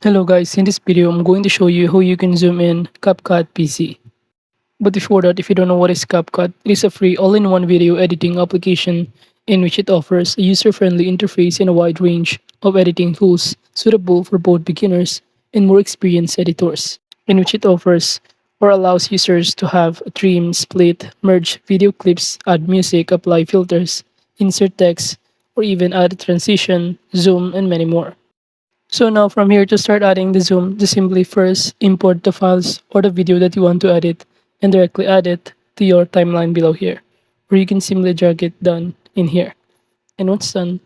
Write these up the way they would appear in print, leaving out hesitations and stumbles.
Hello guys, in this video I'm going to show you how you can zoom in CapCut PC. But before that, if you don't know what is CapCut, it is a free all-in-one video editing application in which it offers a user-friendly interface and a wide range of editing tools suitable for both beginners and more experienced editors, in which it offers or allows users to have trim, split, merge video clips, add music, apply filters, insert text, or even add transition, zoom, and many more. So now from here to start adding the zoom, just simply first import the files or the video that you want to edit and directly add it to your timeline below here. Or you can simply drag it down in here. And once done,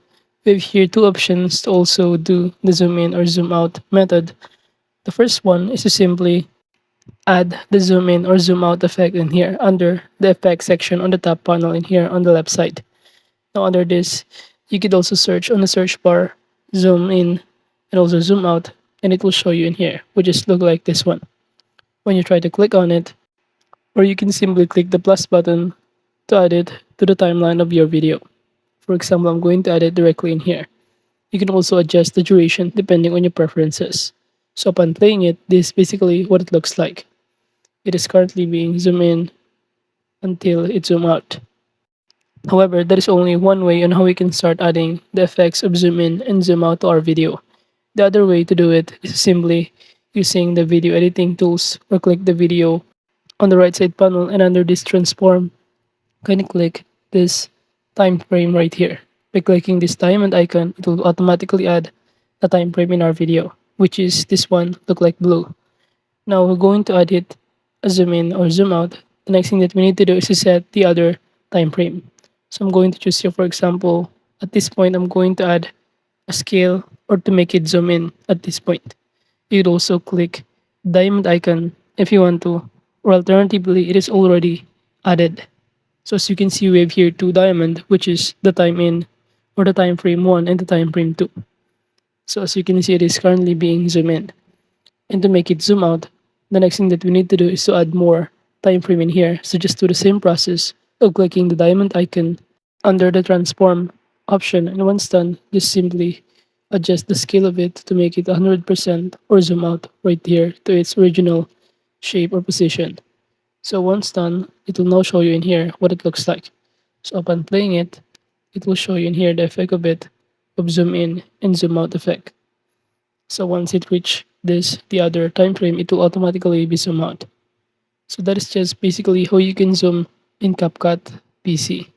we have here two options to also do the zoom in or zoom out method. The first one is to simply add the zoom in or zoom out effect in here under the effects section on the top panel in here on the left side. Now under this, you could also search on the search bar, zoom in and also zoom out, and it will show you in here, which just look like this one. When you try to click on it, or you can simply click the plus button to add it to the timeline of your video. For example, I'm going to add it directly in here. You can also adjust the duration depending on your preferences. So upon playing it, this is basically what it looks like. It is currently being zoomed in until it zoom out. However, there is only one way on how we can start adding the effects of zoom in and zoom out to our video. The other way to do it is simply using the video editing tools or click the video on the right side panel and under this transform, kindly click this time frame right here. By clicking this diamond icon, it will automatically add a time frame in our video, which is this one look like blue. Now we're going to add it a zoom in or zoom out. The next thing that we need to do is to set the other time frame. So I'm going to choose here, for example, at this point I'm going to add a scale or to make it zoom in at this point. You'd also click diamond icon if you want to, or alternatively it is already added. So as you can see, we have here two diamond, which is the time in or the time frame 1 and the time frame 2. So as you can see, it is currently being zoom in. And to make it zoom out, the next thing that we need to do is to add more time frame in here. So just do the same process of clicking the diamond icon under the transform option, and once done, just simply adjust the scale of it to make it 100% or zoom out right here to its original shape or position. So once done, it will now show you in here what it looks like. So upon playing it, it will show you in here the effect of it of zoom in and zoom out effect. So once it reach this, the other time frame, it will automatically be zoom out. So that is just basically how you can zoom in CapCut PC.